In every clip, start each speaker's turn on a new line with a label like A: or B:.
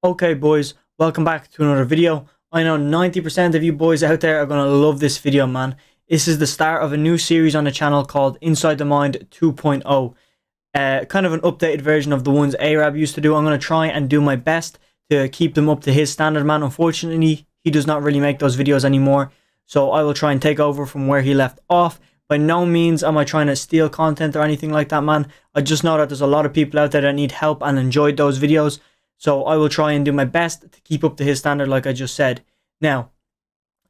A: Okay boys, welcome back to another video. I know 90% of you boys out there are going to love this video, man. This is the start of a new series on the channel called Inside the Mind 2.0. Kind of an updated version of the ones Arab used to do. I'm going to try and do my best to keep them up to his standard, man. Unfortunately, he does not really make those videos anymore, so I will try and take over from where he left off. By no means am I trying to steal content or anything like that, man. I just know that there's a lot of people out there that need help and enjoyed those videos. So I will try and do my best to keep up to his standard like I just said. Now,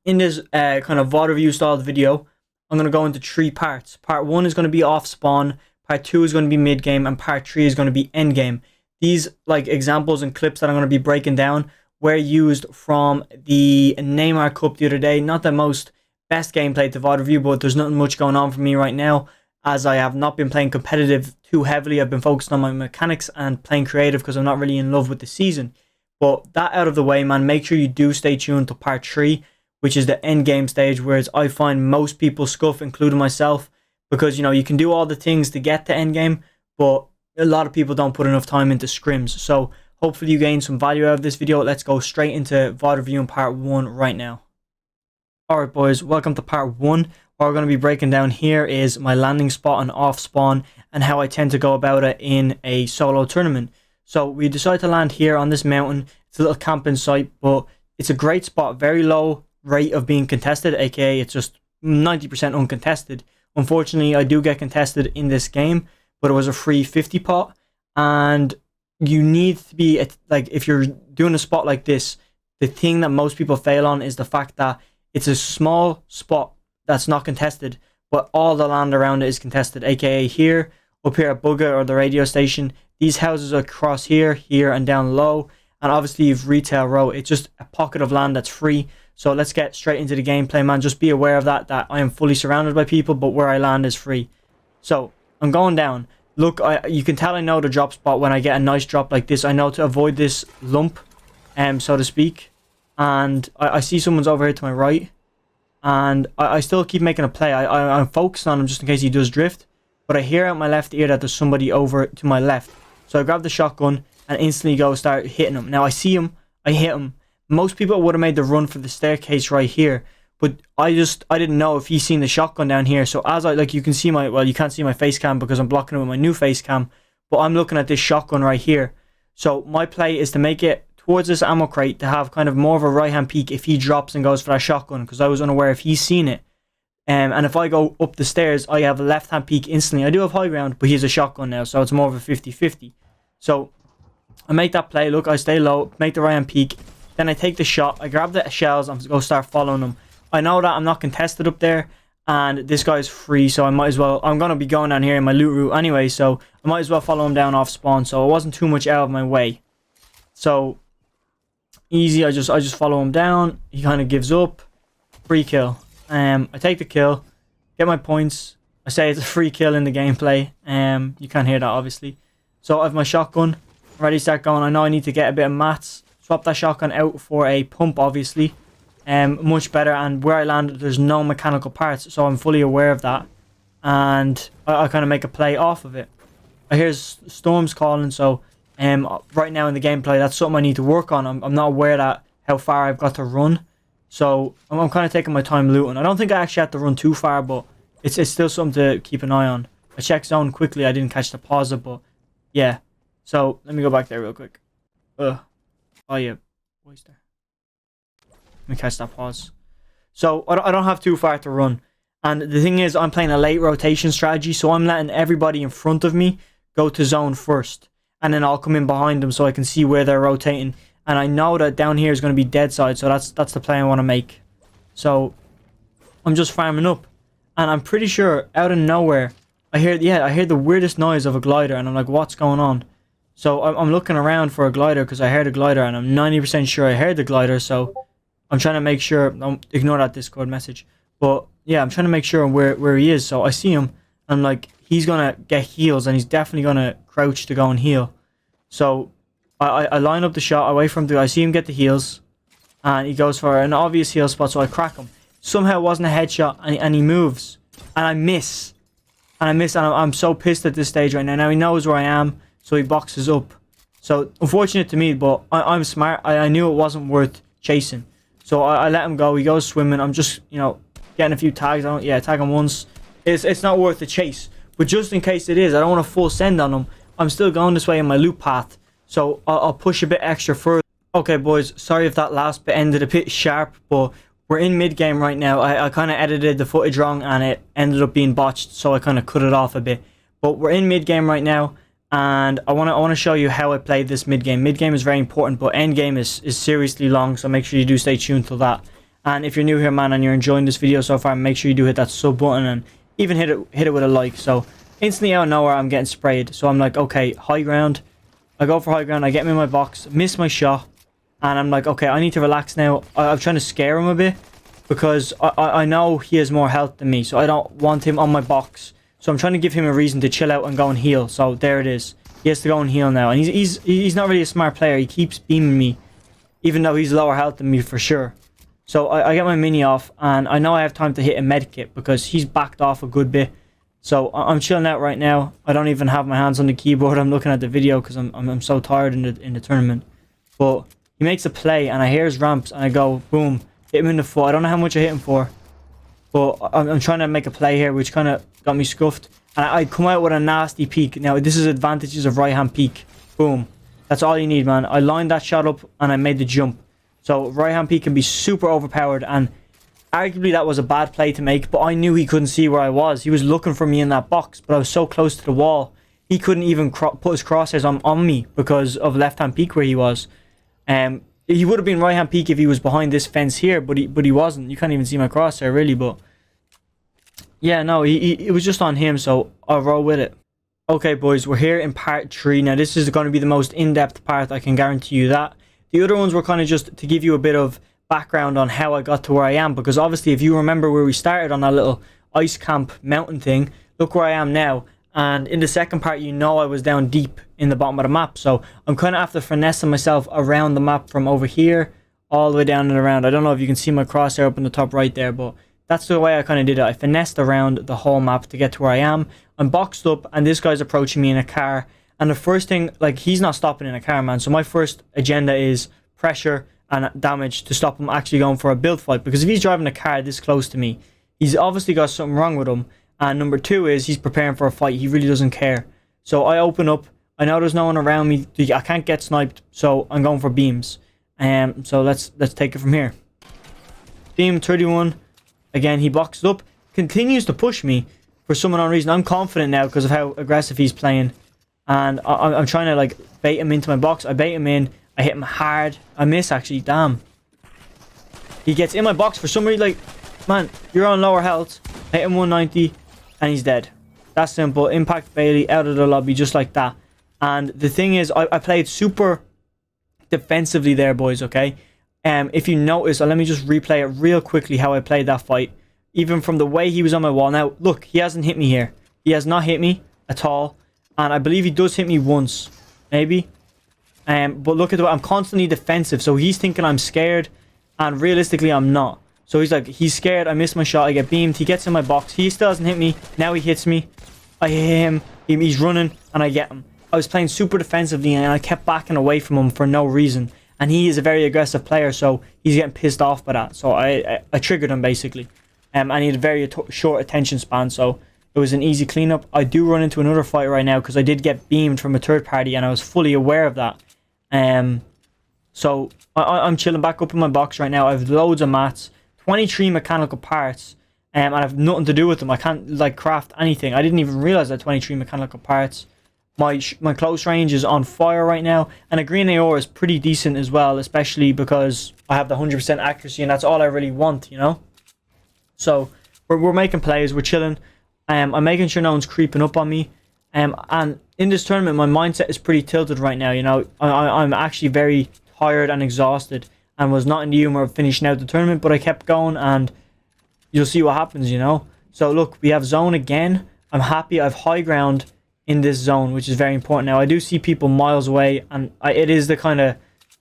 A: in this kind of VOD review styled video, I'm going to go into 3 parts. Part 1 is going to be off spawn, part 2 is going to be mid game, and part 3 is going to be end game. These like examples and clips that I'm going to be breaking down were used from the Neymar Cup the other day. Not the most best gameplay to VOD review, but there's nothing much going on for me right now, as I have not been playing competitive too heavily. I've been focused on my mechanics and playing creative because I'm not really in love with the season. But that out of the way, man, make sure you do stay tuned to part 3, which is the end game stage, whereas I find most people scuff, including myself, because, you know, you can do all the things to get to end game, but a lot of people don't put enough time into scrims. So hopefully you gain some value out of this video. Let's go straight into VOD reviewing part 1 right now. Alright boys, welcome to part 1. What we're going to be breaking down here is my landing spot and off spawn and how I tend to go about it in a solo tournament. So we decide to land here on this mountain. It's a little camping site, but it's a great spot. Very low rate of being contested, aka it's just 90% uncontested. Unfortunately, I do get contested in this game, but it was a free 50 pot, and you need to be, like, if you're doing a spot like this, the thing that most people fail on is the fact that it's a small spot that's not contested, but all the land around it is contested, aka here, up here at Bugger or the radio station. These houses are across here, here, and down low, and obviously you've retail row. It's just a pocket of land that's free. So let's get straight into the gameplay, man. Just be aware of that I am fully surrounded by people, but where I land is free. So I'm going down. Look, you can tell I know the drop spot when I get a nice drop like this. I know to avoid this lump, so to speak. And I see someone's over here to my right, and I still keep making a play. I'm focused on him just in case he does drift, but I hear out my left ear that there's somebody over to my left. So I grab the shotgun and instantly go start hitting him. Now I see him, I hit him. Most people would have made the run for the staircase right here, but I didn't know if he's seen the shotgun down here. So as you can see well, you can't see my face cam because I'm blocking it with my new face cam, but I'm looking at this shotgun right here. So my play is to make it towards this ammo crate to have kind of more of a right hand peek if he drops and goes for that shotgun, because I was unaware if he's seen it. And if I go up the stairs, I have a left hand peek instantly. I do have high ground, but he has a shotgun now, so it's more of a 50-50. So I make that play. Look, I stay low, make the right hand peek, then I take the shot, I grab the shells and go start following him. I know that I'm not contested up there, and this guy's free, so I might as well, I'm going to be going down here in my loot route anyway, so I might as well follow him down off spawn. So it wasn't too much out of my way. So easy, I just follow him down. He kind of gives up. Free kill. I take the kill, get my points. I say it's a free kill in the gameplay. You can't hear that obviously. So I have my shotgun ready to start going. I know I need to get a bit of mats. Swap that shotgun out for a pump, obviously. Much better. And where I landed, there's no mechanical parts, so I'm fully aware of that. And I kind of make a play off of it. I hear storms calling, so right now in the gameplay, that's something I need to work on. I'm not aware that how far I've got to run, so I'm kind of taking my time looting. I don't think I actually have to run too far, but it's still something to keep an eye on. I checked zone quickly. I didn't catch the pause, but yeah. So let me go back there real quick. Oh yeah, oyster. Let me catch that pause. So I don't have too far to run, and the thing is, I'm playing a late rotation strategy, so I'm letting everybody in front of me go to zone first, and then I'll come in behind them so I can see where they're rotating. And I know that down here is going to be dead side, so that's the play I want to make. So I'm just farming up, and I'm pretty sure out of nowhere I hear the weirdest noise of a glider, and I'm like, what's going on? So I'm looking around for a glider because I heard a glider, and I'm 90% sure I heard the glider. So I'm trying to make sure. Don't ignore that Discord message, but yeah, I'm trying to make sure where he is. So I see him, and I'm like, he's gonna get heals, and he's definitely gonna crouch to go and heal. So I line up the shot, I wait for him to, I see him get the heals, and he goes for an obvious heal spot, so I crack him. Somehow it wasn't a headshot, and he moves, and I miss. And I'm so pissed at this stage right now. Now he knows where I am, so he boxes up. So unfortunate to me, but I'm smart. I knew it wasn't worth chasing. So I let him go. He goes swimming. I'm just, you know, getting a few tags. Yeah, tag him once. It's not worth the chase. But just in case it is, I don't want to full send on him. I'm still going this way in my loop path. So I'll push a bit extra further. Okay, boys. Sorry if that last bit ended a bit sharp, but we're in mid-game right now. I kind of edited the footage wrong and it ended up being botched, so I kind of cut it off a bit. But we're in mid-game right now, and I want to show you how I played this mid-game. Mid-game is very important, but end-game is seriously long, so make sure you do stay tuned till that. And if you're new here, man, and you're enjoying this video so far, make sure you do hit that sub button and even hit it with a like. So instantly out of nowhere, I'm getting sprayed. So I'm like, okay, high ground. I go for high ground. I get him in my box, miss my shot, and I'm like, okay, I need to relax now. I'm trying to scare him a bit because I know he has more health than me, so I don't want him on my box. So I'm trying to give him a reason to chill out and go and heal. So there it is. He has to go and heal now, and he's not really a smart player. He keeps beaming me, even though he's lower health than me for sure. So I get my mini off, and I know I have time to hit a medkit because he's backed off a good bit. So I'm chilling out right now. I don't even have my hands on the keyboard. I'm looking at the video because I'm so tired in the tournament. But he makes a play, and I hear his ramps, and I go boom, hit him in the foot. I don't know how much I hit him for, but I'm trying to make a play here, which kind of got me scuffed. And I come out with a nasty peek. Now this is advantages of right hand peek. Boom. That's all you need, man. I lined that shot up and I made the jump. So right hand peek can be super overpowered, and arguably that was a bad play to make, but I knew he couldn't see where I was. He was looking for me in that box, but I was so close to the wall. He couldn't even put his crosshairs on me because of left hand peek where he was. He would have been right hand peek if he was behind this fence here, but he wasn't. You can't even see my crosshair really, but yeah, no, it was just on him, so I'll roll with it. Okay, boys, we're here in part 3. Now, this is going to be the most in-depth part, I can guarantee you that. The other ones were kind of just to give you a bit of background on how I got to where I am, because obviously if you remember where we started on that little ice camp mountain thing, look where I am now. And in the second part, you know I was down deep in the bottom of the map, so I'm kind of after finessing myself around the map from over here all the way down and around. I don't know if you can see my crosshair up in the top right there, but that's the way I kind of did it. I finessed around the whole map to get to where I am. I'm boxed up, and this guy's approaching me in a car. And the first thing, like, he's not stopping in a car, man. So my first agenda is pressure and damage to stop him actually going for a build fight. Because if he's driving a car this close to me, he's obviously got something wrong with him. And number 2 is he's preparing for a fight. He really doesn't care. So I open up. I know there's no one around me. I can't get sniped, so I'm going for beams. So let's take it from here. Beam 31. Again, he boxed up. Continues to push me for some unknown reason. I'm confident now because of how aggressive he's playing. And I'm trying to, like, bait him into my box. I bait him in. I hit him hard. I miss, actually. Damn. He gets in my box for some reason. Like, man, you're on lower health. I hit him 190. And he's dead. That's simple. Impact Bailey out of the lobby just like that. And the thing is, I played super defensively there, boys, okay? If you notice, let me just replay it real quickly how I played that fight. Even from the way he was on my wall. Now, look, he hasn't hit me here. He has not hit me at all. And I believe he does hit me once. Maybe. But look at the way I'm constantly defensive. So he's thinking I'm scared. And realistically, I'm not. So he's like, he's scared. I miss my shot. I get beamed. He gets in my box. He still hasn't hit me. Now he hits me. I hit him. He's running. And I get him. I was playing super defensively. And I kept backing away from him for no reason. And he is a very aggressive player. So he's getting pissed off by that. So I triggered him, basically. And he had a very short attention span. So it was an easy cleanup. I do run into another fight right now because I did get beamed from a third party and I was fully aware of that. So I'm chilling back up in my box right now. I have loads of mats, 23 mechanical parts, and I have nothing to do with them. I can't, like, craft anything. I didn't even realize I had 23 mechanical parts. My close range is on fire right now, and a green AOR is pretty decent as well, especially because I have the 100% accuracy, and that's all I really want, you know? So we're making plays, we're chilling. I'm making sure no one's creeping up on me. And in this tournament, my mindset is pretty tilted right now, you know. I'm actually very tired and exhausted and was not in the humor of finishing out the tournament, but I kept going and you'll see what happens, you know. So look, we have zone again. I'm happy. I have high ground in this zone, which is very important. Now, I do see people miles away, and it is the kind of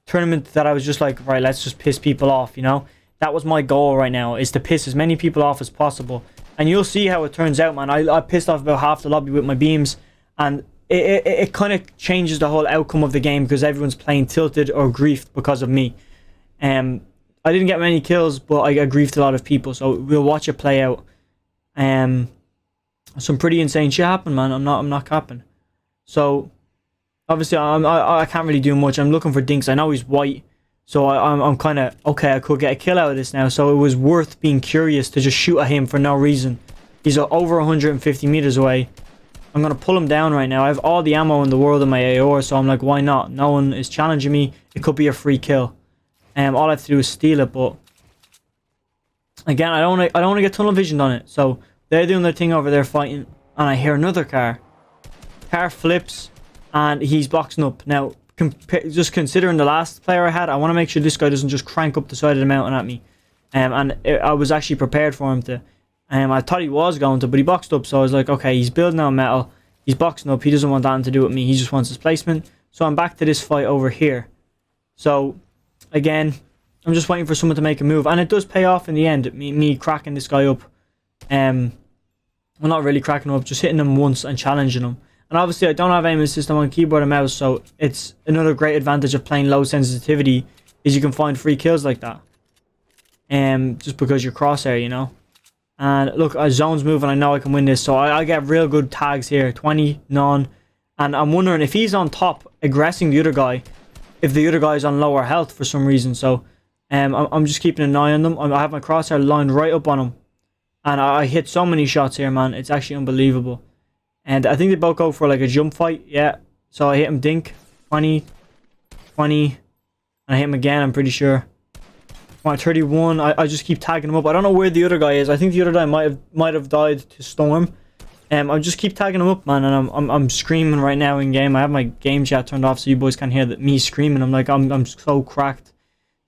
A: tournament that I was just like, right, let's just piss people off, you know. That was my goal right now, is to piss as many people off as possible. And you'll see how it turns out, man. I pissed off about half the lobby with my beams. And it kind of changes the whole outcome of the game because everyone's playing tilted or griefed because of me. I didn't get many kills, but I griefed a lot of people, so we'll watch it play out. Some pretty insane shit happened, man. I'm not capping. So obviously I can't really do much. I'm looking for Dinks. I know he's white, so I'm kind of okay. I could get a kill out of this now, so it was worth being curious to just shoot at him for no reason. He's over 150 meters away. I'm gonna pull him down right now. I have all the ammo in the world in my AOR, so I'm like, why not? No one is challenging me. It could be a free kill. All I have to do is steal it, but again, I don't want to get tunnel visioned on it. So they're doing their thing over there fighting, and I hear another car. Car flips, and he's boxing up. Now, just considering the last player I had, I want to make sure this guy doesn't just crank up the side of the mountain at me. I was actually prepared for him to. I thought he was going to, but he boxed up, so I was like, okay, he's building on metal. He's boxing up. He doesn't want that to do with me. He just wants his placement. So I'm back to this fight over here. So again, I'm just waiting for someone to make a move, and it does pay off in the end. Me cracking this guy up. Well, not really cracking him up, just hitting him once and challenging him. And obviously, I don't have aim assist on keyboard and mouse, so it's another great advantage of playing low sensitivity is you can find free kills like that. Just because you're crosshair, you know. And look, zone's moving. I know I can win this, so I get real good tags here. 20, none, and I'm wondering if he's on top, aggressing the other guy. If the other guy is on lower health for some reason, so I'm just keeping an eye on them. I have my crosshair lined right up on him, and I hit so many shots here, man. It's actually unbelievable. And I think they both go for like a jump fight, yeah. So I hit him, dink, 20, 20, and I hit him again. I'm pretty sure. 31. I just keep tagging him up. I don't know where the other guy is. I think the other guy might have died to storm. I just keep tagging him up, man, and I'm screaming right now in game. I have my game chat turned off so you boys can't hear me screaming. I'm like, I'm so cracked,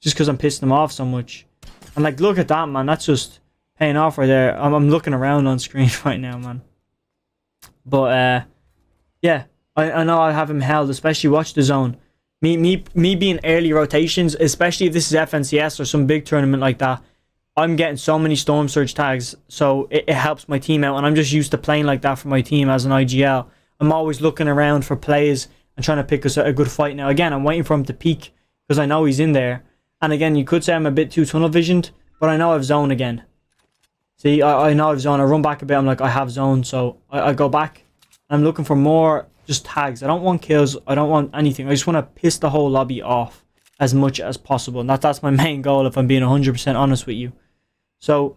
A: just because I'm pissing them off so much. And like, look at that, man. That's just paying off right there. I'm looking around on screen right now, man. But yeah, I know I have him held. Especially watch the zone. Me being early rotations, especially if this is FNCS or some big tournament like that. I'm getting so many Storm Surge tags, so it helps my team out, and I'm just used to playing like that for my team as an IGL. I'm always looking around for plays and trying to pick us a good fight. Now, again, I'm waiting for him to peek because I know he's in there. And again, you could say I'm a bit too tunnel visioned, but I know I've zoned again. See, I know I've zoned. I run back a bit. I'm like, I have zoned, so I go back. I'm looking for more just tags. I don't want kills. I don't want anything. I just want to piss the whole lobby off as much as possible. And that's my main goal, if I'm being 100% honest with you. So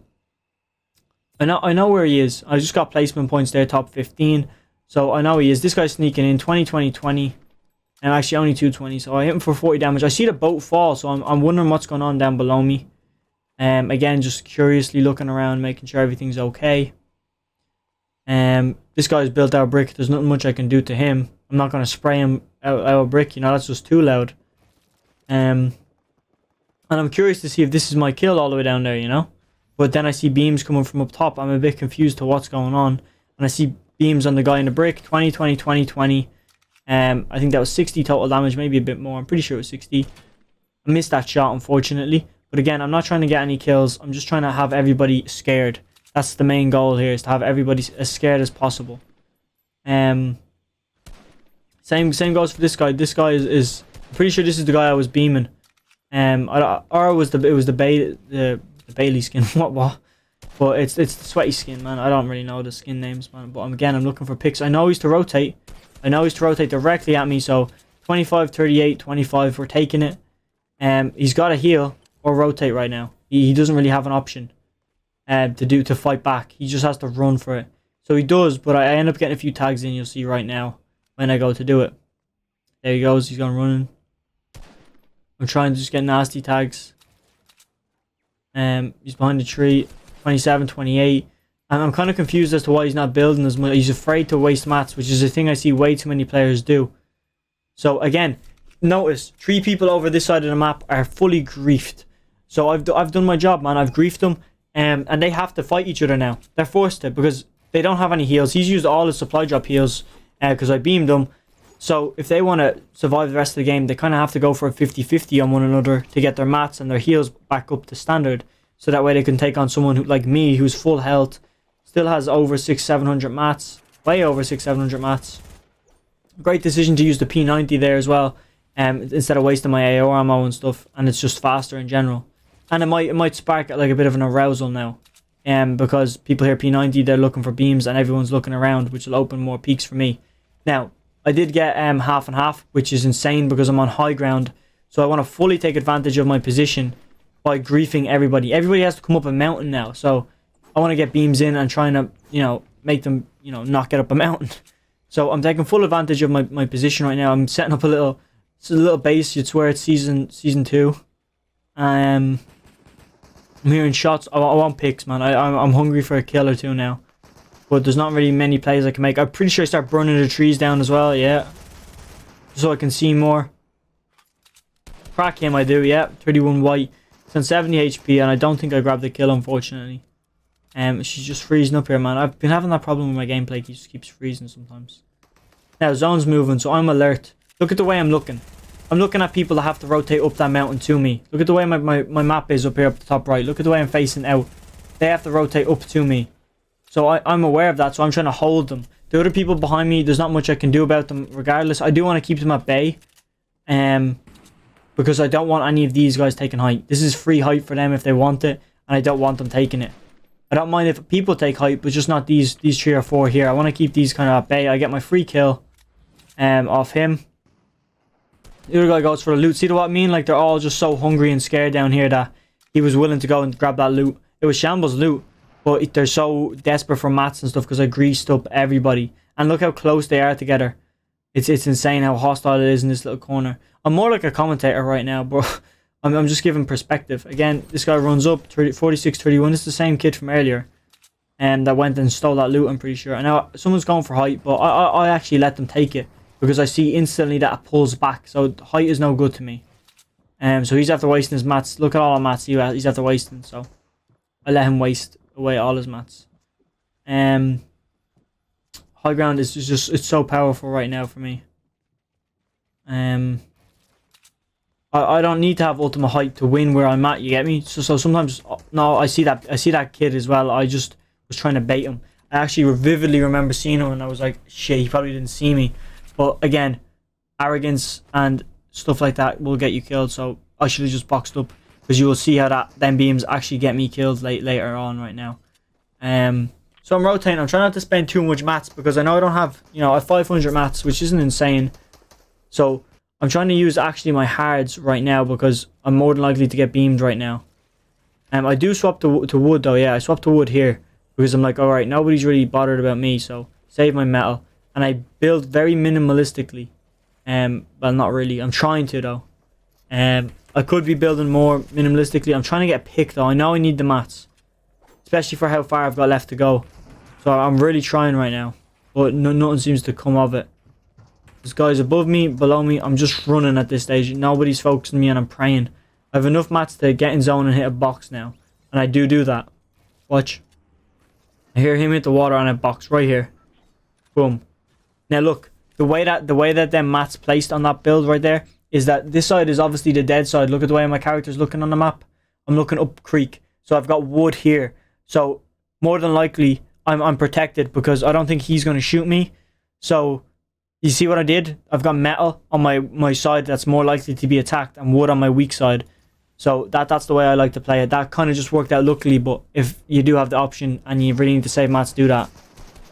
A: I know where he is. I just got placement points there, top 15. So I know he is. This guy's sneaking in 20, 20, 20. And actually only 220. So I hit him for 40 damage. I see the boat fall, so I'm wondering what's going on down below me. Again, just curiously looking around, making sure everything's okay. This guy's built our brick. There's nothing much I can do to him. I'm not going to spray him out a brick. You know, that's just too loud. And I'm curious to see if this is my kill all the way down there, you know. But then I see beams coming from up top. I'm a bit confused to what's going on. And I see beams on the guy in the brick. 20, 20, 20, 20. I think that was 60 total damage. Maybe a bit more. I'm pretty sure it was 60. I missed that shot, unfortunately. But again, I'm not trying to get any kills. I'm just trying to have everybody scared. That's the main goal here, is to have everybody as scared as possible. Same goes for this guy. This guy is I'm pretty sure this is the guy I was beaming. Or it was the Bailey skin. what? But it's the sweaty skin, man. I don't really know the skin names, man. But again, I'm looking for picks. I know he's to rotate. I know he's to rotate directly at me. So 25, 38, 25. We're taking it. He's got to heal or rotate right now. He doesn't really have an option to fight back. He just has to run for it. So he does, but I end up getting a few tags in. You'll see right now when I go to do it. There he goes. He's gone running. I'm trying to just get nasty tags. He's behind the tree. 27, 28. And I'm kind of confused as to why he's not building as much. He's afraid to waste mats, which is a thing I see way too many players do. So again, notice 3 people over this side of the map are fully griefed. So I've done my job, man. I've griefed them. And they have to fight each other now. They're forced to, because they don't have any heals. He's used all his supply drop heals because I beamed them. So if they want to survive the rest of the game, they kind of have to go for a 50-50 on one another to get their mats and their heals back up to standard. So that way they can take on someone like me, who's full health, still has over 600-700 mats, way over 600-700 mats. Great decision to use the P90 there as well, instead of wasting my AR ammo and stuff, and it's just faster in general. And it might spark like a bit of an arousal now, because people hear P90, they're looking for beams, and everyone's looking around, which will open more peaks for me. Now, I did get half and half, which is insane because I'm on high ground, so I want to fully take advantage of my position by griefing everybody. Everybody has to come up a mountain now, so I want to get beams in and trying to, make them, not get up a mountain. So I'm taking full advantage of my position right now. I'm setting up a little base. You'd swear it's season 2. I'm hearing shots. I want picks, man. I'm hungry for a kill or two now. But there's not really many plays I can make. I'm pretty sure I start burning the trees down as well, yeah. So I can see more. Crack him, I do, yeah. 31 white. It's on 70 HP, and I don't think I grabbed the kill, unfortunately. She's just freezing up here, man. I've been having that problem with my gameplay. It just keeps freezing sometimes. Now, zone's moving, so I'm alert. Look at the way I'm looking. I'm looking at people that have to rotate up that mountain to me. Look at the way my map is up here up the top right. Look at the way I'm facing out. They have to rotate up to me. So I'm aware of that, so I'm trying to hold them. The other people behind me, there's not much I can do about them regardless. I do want to keep them at bay. Because I don't want any of these guys taking height. This is free height for them if they want it, and I don't want them taking it. I don't mind if people take height, but just not these 3 or 4 here. I want to keep these kind of at bay. I get my free kill off him. The other guy goes for the loot. See what I mean? Like, they're all just so hungry and scared down here that he was willing to go and grab that loot. It was shambles loot, but they're so desperate for mats and stuff because I greased up everybody. And look how close they are together. It's insane how hostile it is in this little corner. I'm more like a commentator right now, bro. I'm just giving perspective. Again, this guy runs up 46-31. It's the same kid from earlier, that went and stole that loot, I'm pretty sure. And now someone's going for height, but I actually let them take it because I see instantly that it pulls back. So height is no good to me. So he's after wasting his mats. Look at all the mats he's after wasting. So I let him waste away all his mats. High ground is just it's so powerful right now for me. I don't need to have ultimate height to win where I'm at, you get me? So sometimes, no, I see that kid as well. I just was trying to bait him. I actually vividly remember seeing him and I was like, shit, he probably didn't see me. But again, arrogance and stuff like that will get you killed, so I should have just boxed up, because you will see how them beams actually get me killed later on right now. So I'm rotating. I'm trying not to spend too much mats because I know I don't have, I have 500 mats, which isn't insane. So I'm trying to use actually my hards right now because I'm more than likely to get beamed right now. I do swap to wood though, yeah. I swapped to wood here because I'm like, alright, nobody's really bothered about me, so save my metal. And I build very minimalistically. Well, not really. I'm trying to though. I could be building more minimalistically. I'm trying to get a pick though. I know I need the mats, especially for how far I've got left to go. So I'm really trying right now, but nothing seems to come of it. This guy's above me, below me. I'm just running at this stage. Nobody's focusing me and I'm praying. I have enough mats to get in zone and hit a box now. And I do that. Watch. I hear him hit the water on a box right here. Boom. Now look, the way that them mats placed on that build right there is that this side is obviously the dead side. Look at the way my character's looking on the map. I'm looking up creek. So I've got wood here. So more than likely I'm protected because I don't think he's going to shoot me. So you see what I did? I've got metal on my side that's more likely to be attacked and wood on my weak side. So that's the way I like to play it. That kind of just worked out luckily, but if you do have the option and you really need to save mats, do that.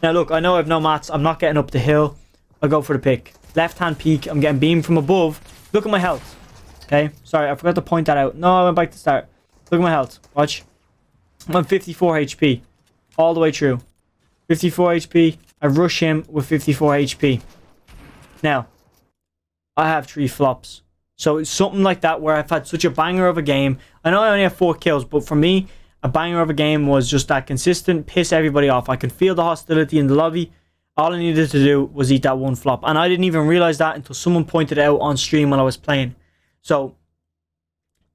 A: Now look, I know I have no mats. I'm not getting up the hill. I'll go for the pick. Left hand peek. I'm getting beamed from above. Look at my health. Okay, sorry, I forgot to point that out. No, I went back to start. Look at my health. Watch. I'm on 54 HP. All the way through. 54 HP. I rush him with 54 HP. Now, I have 3 flops. So it's something like that where I've had such a banger of a game. I know I only have 4 kills, but for me, a banger of a game was just that consistent, piss everybody off. I can feel the hostility in the lobby. All I needed to do was eat that 1 flop. And I didn't even realize that until someone pointed it out on stream while I was playing. So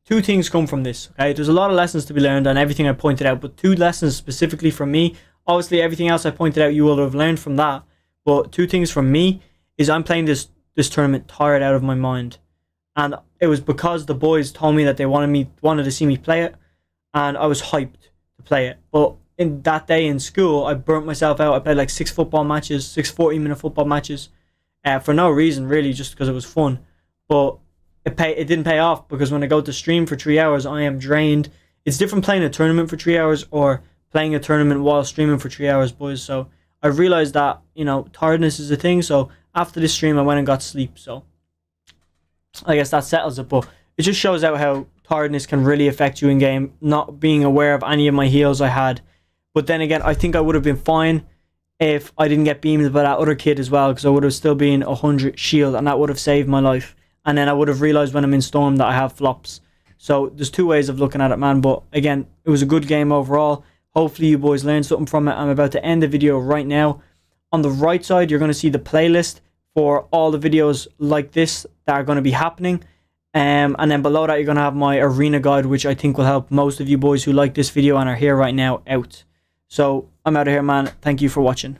A: 2 things come from this, okay? There's a lot of lessons to be learned on everything I pointed out, but 2 lessons specifically from me. Obviously, everything else I pointed out, you will have learned from that. But 2 things from me is I'm playing this tournament tired out of my mind. And it was because the boys told me that they wanted to see me play it. And I was hyped to play it. But in that day in school, I burnt myself out. I played like 6 football matches, 6 40-minute football matches. for no reason really, just because it was fun. But it didn't pay off, because when I go to stream for 3 hours, I am drained. It's different playing a tournament for 3 hours or playing a tournament while streaming for 3 hours, boys. So I realized that, you know, tiredness is a thing. So after this stream, I went and got sleep. So I guess that settles it. But it just shows out how tiredness can really affect you in game, not being aware of any of my heals I had. But then again, I think I would have been fine if I didn't get beamed by that other kid as well, because I would have still been 100 shield, and that would have saved my life. And then I would have realized when I'm in Storm that I have flops. So there's two ways of looking at it, man. But again, it was a good game overall. Hopefully you boys learned something from it. I'm about to end the video right now. On the right side, you're going to see the playlist for all the videos like this that are going to be happening. And then below that, you're going to have my arena guide, which I think will help most of you boys who like this video and are here right now out. So I'm out of here, man. Thank you for watching.